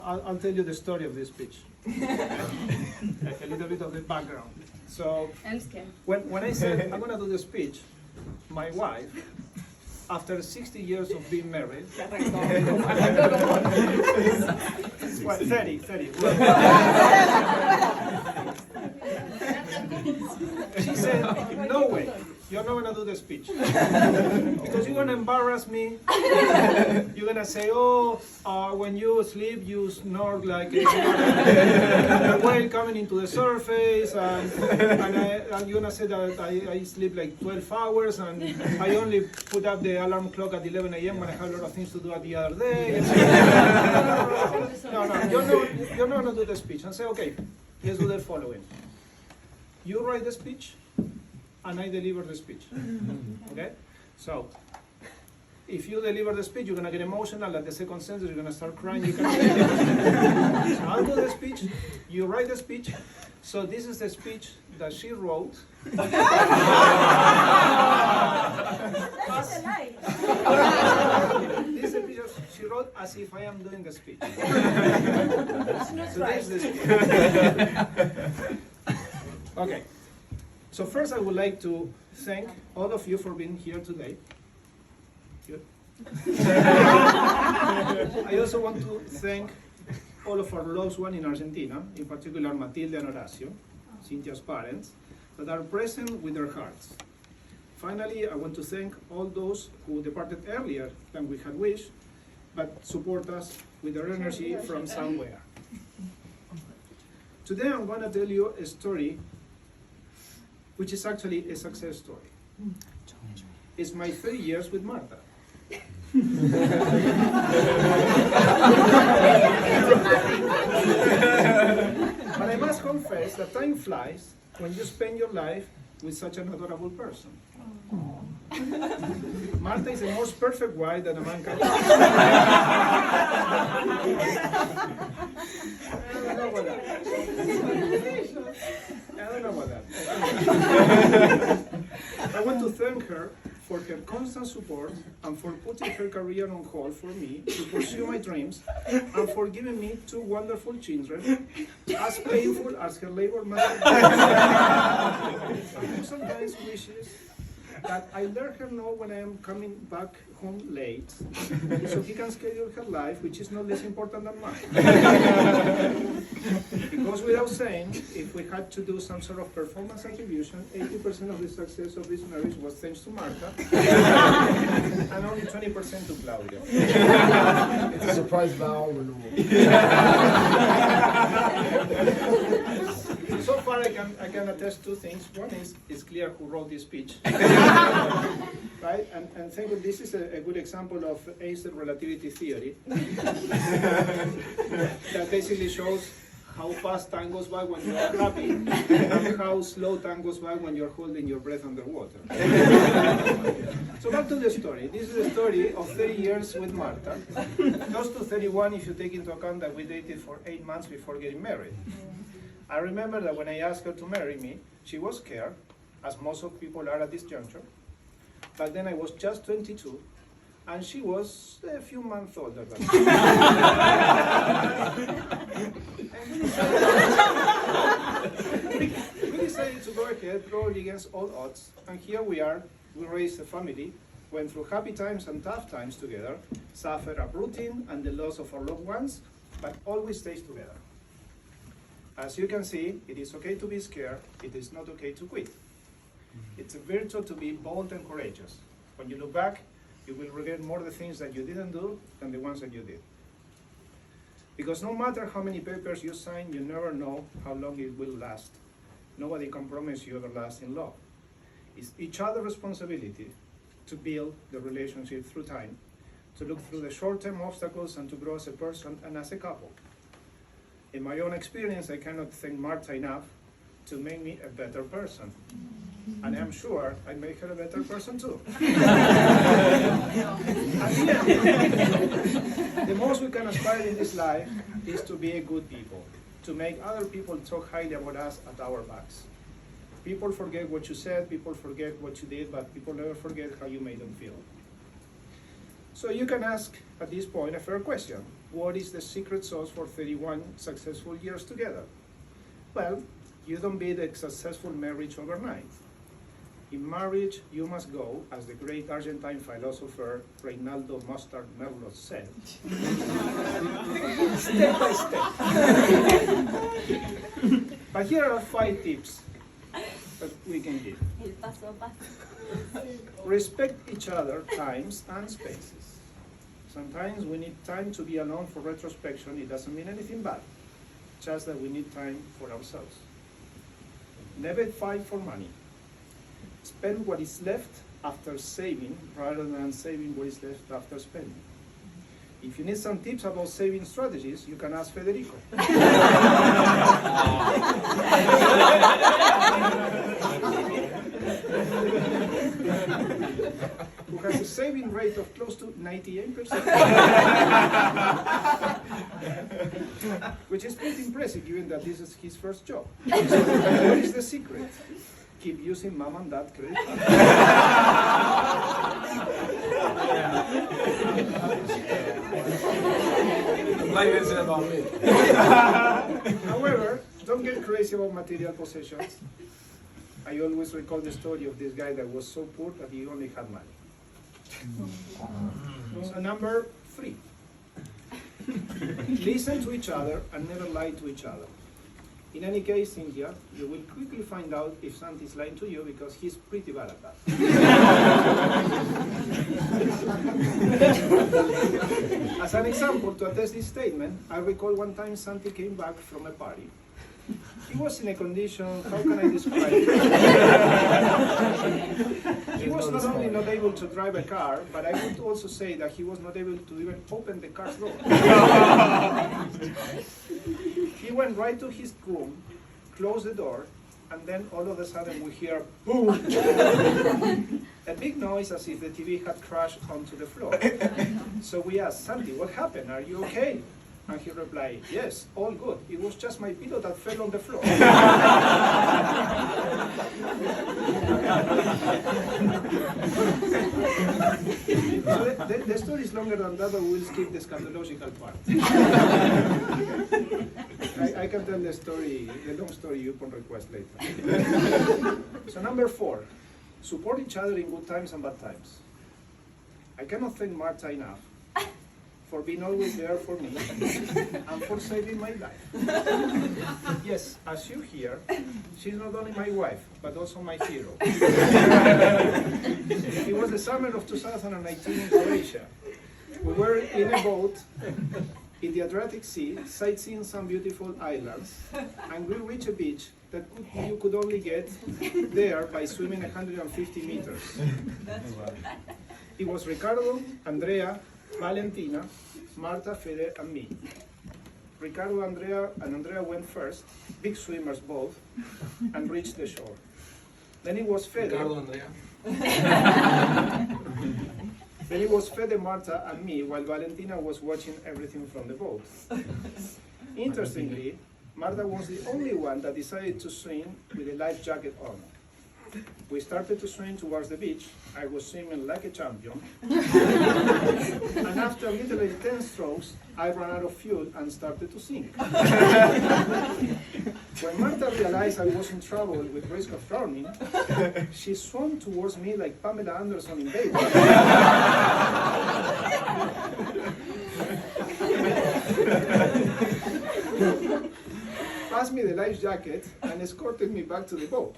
I'll tell you the story of this speech. A little bit of the background. So, I'm scared. when I said I'm going to do the speech, my wife, after 60 years of being married, well, 30. She said, no way, you're not going to do the speech. Because you're going to embarrass me. You're going to say, when you sleep, you snore like a whale coming into the surface. And you're going to say that I sleep like 12 hours and I only put up the alarm clock at 11 a.m. when I have a lot of things to do at the other day. No, you're not going to do the speech. And say, okay, let's do the following. You write the speech, and I deliver the speech. Okay? So, if you deliver the speech, you're going to get emotional. At the second sentence, you're going to start crying. You can so I'll do the speech, you write the speech. So this is the speech that she wrote. That's a lie. This is the speech she wrote as if I am doing the speech. That's So right. this is the speech. Okay. So first I would like to thank all of you for being here today. Good. I also want to thank all of our loved ones in Argentina, in particular Matilde and Horacio, Cynthia's parents, that are present with their hearts. Finally, I want to thank all those who departed earlier than we had wished, but support us with their energy from somewhere. Today I'm going to tell you a story which is actually a success story. It's my 30 years with Marta. But I must confess that time flies when you spend your life with such an adorable person. Marta is the most perfect wife that a man can have. I don't know about that. I want to thank her for her constant support and for putting her career on hold for me to pursue my dreams and for giving me two wonderful children, as painful as her labor must be. She sometimes wishes that I let her know when I am coming back home late, so he can schedule her life, which is not less important than mine. It goes without saying, if we had to do some sort of performance attribution, 80% of the success of this marriage was thanks to Marta, and only 20% to Claudia. It's a surprise vow renewal. So far, I can attest two things. One is it's clear who wrote this speech, right? And think of this is a good example of Einstein relativity theory that basically shows how fast time goes by when you are happy and how slow time goes by when you're holding your breath underwater. So back to the story. This is the story of 30 years with Marta, close to 31 if you take into account that we dated for 8 months before getting married. I remember that when I asked her to marry me, she was scared, as most of people are at this juncture. But then I was just 22, and she was a few months older than me. We decided to go ahead, probably against all odds, and here we are. We raised a family, went through happy times and tough times together, suffered uprooting and the loss of our loved ones, but always stays together. As you can see, it is okay to be scared, it is not okay to quit. It's a virtue to be bold and courageous. When you look back, you will regret more the things that you didn't do than the ones that you did. Because no matter how many papers you sign, you never know how long it will last. Nobody can promise you everlasting love. It's each other's responsibility to build the relationship through time, to look through the short-term obstacles and to grow as a person and as a couple. In my own experience, I cannot thank Marta enough to make me a better person. And I'm sure I make her a better person too. At the end, the most we can aspire in this life is to be a good people, to make other people talk highly about us at our backs. People forget what you said, people forget what you did, but people never forget how you made them feel. So you can ask at this point a fair question. what is the secret sauce for 31 successful years together? Well, you don't build a successful marriage overnight. In marriage, you must go, as the great Argentine philosopher Reinaldo Mostard Merlos said, step by step. But here are 5 tips that we can give. El paso a paso. Respect each other times and spaces. Sometimes we need time to be alone for retrospection. It doesn't mean anything bad, just that we need time for ourselves. Never fight for money. Spend what is left after saving rather than saving what is left after spending. If you need some tips about saving strategies, you can ask Federico. Who has a saving rate of close to 98%. Which is pretty impressive given that this is his first job. What is the secret? Keep using mom and dad credit cards. However, don't get crazy about material possessions. I always recall the story of this guy that was so poor that he only had money. So number 3. Listen to each other and never lie to each other. In any case, Cynthia, you will quickly find out if Santi is lying to you because he's pretty bad at that. As an example, to attest this statement, I recall one time Santi came back from a party. He was in a condition, how can I describe it? He was not only not able to drive a car, but I would also say that he was not able to even open the car door. He went right to his room, closed the door, and then all of a sudden we hear boom! A big noise as if the TV had crashed onto the floor. So we asked, Santi, what happened? Are you okay? And he replied, yes, all good. It was just my pillow that fell on the floor. So the story is longer than that, but we'll skip the scandalogical part. I can tell the story, the long story upon request later. So number 4, support each other in good times and bad times. I cannot thank Marta enough for being always there for me and for saving my life. Yes, as you hear, she's not only my wife, but also my hero. It was the summer of 2019 in Croatia. We were in a boat in the Adriatic Sea, sightseeing some beautiful islands, and we reached a beach that you could only get there by swimming 150 meters. It was Ricardo, Andrea, Valentina, Marta, Fede, and me. Ricardo, Andrea went first, big swimmers both, and reached the shore. Then it was Fede. Ricardo, Andrea. Then it was Fede, Marta, and me, while Valentina was watching everything from the boat. Interestingly, Marta was the only one that decided to swim with a life jacket on. We started to swim towards the beach. I was swimming like a champion. And after literally 10 strokes, I ran out of fuel and started to sink. When Marta realized I was in trouble with risk of drowning, she swam towards me like Pamela Anderson in Baywatch. Passed me the life jacket and escorted me back to the boat.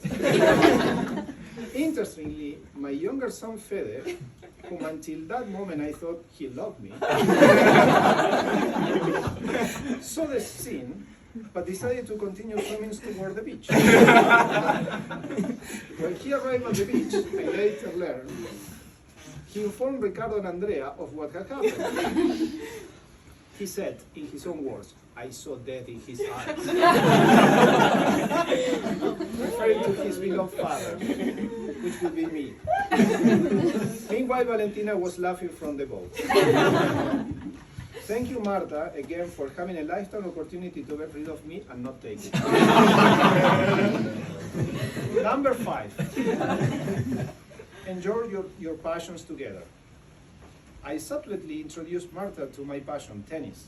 Interestingly, my younger son Fede, whom until that moment I thought he loved me, saw the scene, but decided to continue swimming toward the beach. When he arrived at the beach, I later learned, he informed Ricardo and Andrea of what had happened. He said, in his own words, I saw death in his eyes. Referring to his beloved father, which would be me. Meanwhile, Valentina was laughing from the boat. Thank you, Marta, again for having a lifetime opportunity to get rid of me and not take it. Number 5. Enjoy your passions together. I subtly introduced Marta to my passion, tennis.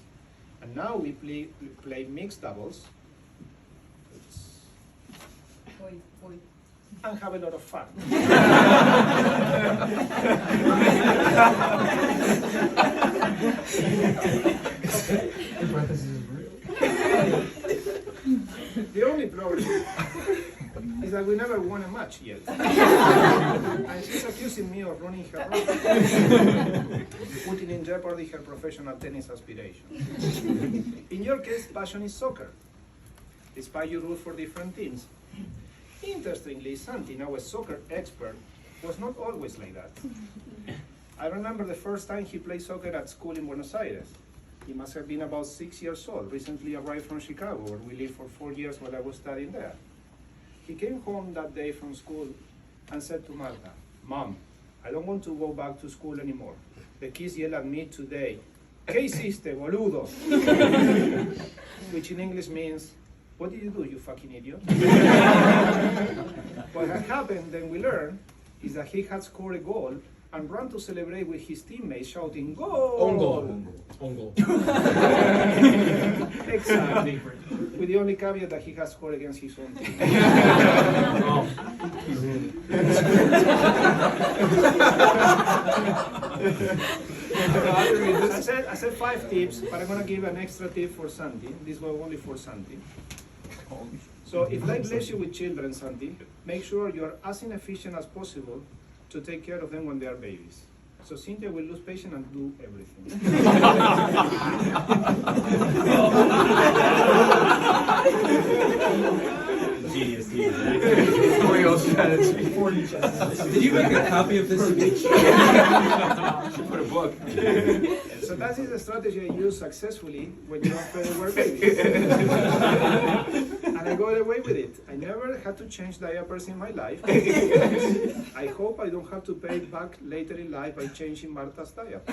And now we play mixed doubles and have a lot of fun. In parentheses is real. The only problem is that we never won a match yet. And she's accusing me of ruining her life, putting in jeopardy her professional tennis aspirations. In your case, passion is soccer, despite you root for different teams. Interestingly, Santi, now a soccer expert, was not always like that. I remember the first time he played soccer at school in Buenos Aires. He must have been about 6 years old, recently arrived from Chicago, where we lived for 4 years while I was studying there. He came home that day from school and said to Marta, "Mom, I don't want to go back to school anymore. The kids yell at me today, '¿Qué hiciste, boludo?' Which in English means, 'What did you do, you fucking idiot?' What had happened, then we learned, is that he had scored a goal and ran to celebrate with his teammates, shouting, "Goal!" On goal. On goal. Exactly. With the only caveat that he has scored against his own team. I said 5 tips, but I'm going to give an extra tip for Santi. This was only for Santi. So if life leaves you with children, Santi, make sure you are as inefficient as possible to take care of them when they are babies. So Cynthia will lose patience and do everything. Genius. Tutorial strategy. Did you make a copy of this speech? Should put a book. So that is the strategy I use successfully when you were babies. And I got away with it. I never had to change diapers in my life. I hope I don't have to pay it back later in life by changing Marta's diaper.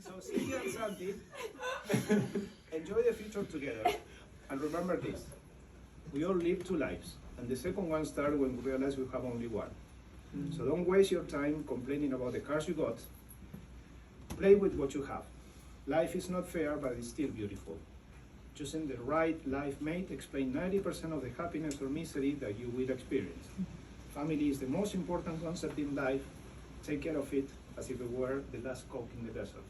So Cynthia and Santi, enjoy the future together. And remember this, we all live 2 lives, and the second one starts when we realize we have only one. So don't waste your time complaining about the cars you got. Play with what you have. Life is not fair, but it's still beautiful. Choosing the right life mate explains 90% of the happiness or misery that you will experience. Family is the most important concept in life. Take care of it as if it were the last Coke in the desert.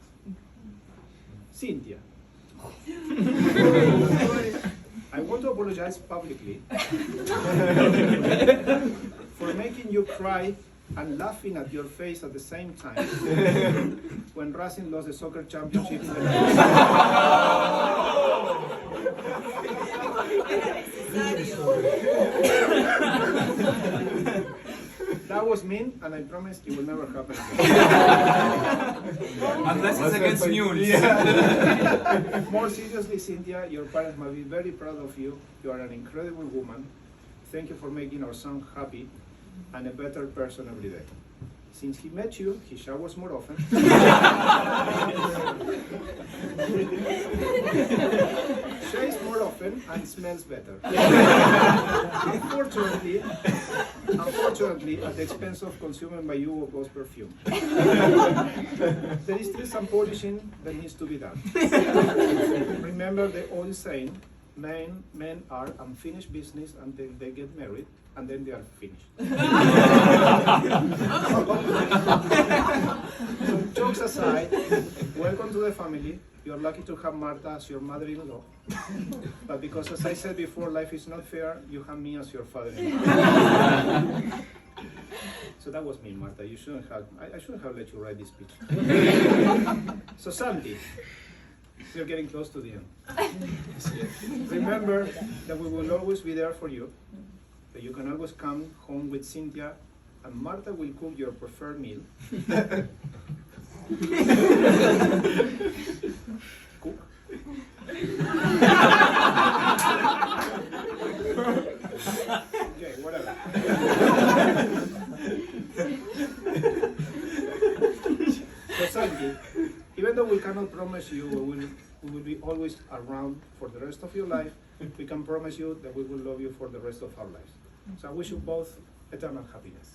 Cynthia. I want to apologize publicly for making you cry and laughing at your face at the same time when Racing lost the soccer championship in the That was mean, and I promise it will never happen again. Unless it's against Mules. More seriously, Cynthia, your parents must be very proud of you. You are an incredible woman. Thank you for making our son happy and a better person every day. Since he met you, he showers more often. Shaves more often and smells better. Unfortunately, at the expense of consuming by you of ghost perfume. There is still some polishing that needs to be done. Remember the old saying, men are unfinished business until they get married, and then they are finished. So jokes aside, welcome to the family. You're lucky to have Marta as your mother-in-law. But because, as I said before, life is not fair, you have me as your father-in-law. So that was me, Marta. You shouldn't have. I shouldn't have let you write this speech. So Santi, we're getting close to the end. Remember that we will always be there for you. That you can always come home with Cynthia, and Marta will cook your preferred meal. Cook. Okay, whatever. So Santi, cannot promise you we will be always around for the rest of your life. We can promise you that we will love you for the rest of our lives. So I wish you both eternal happiness.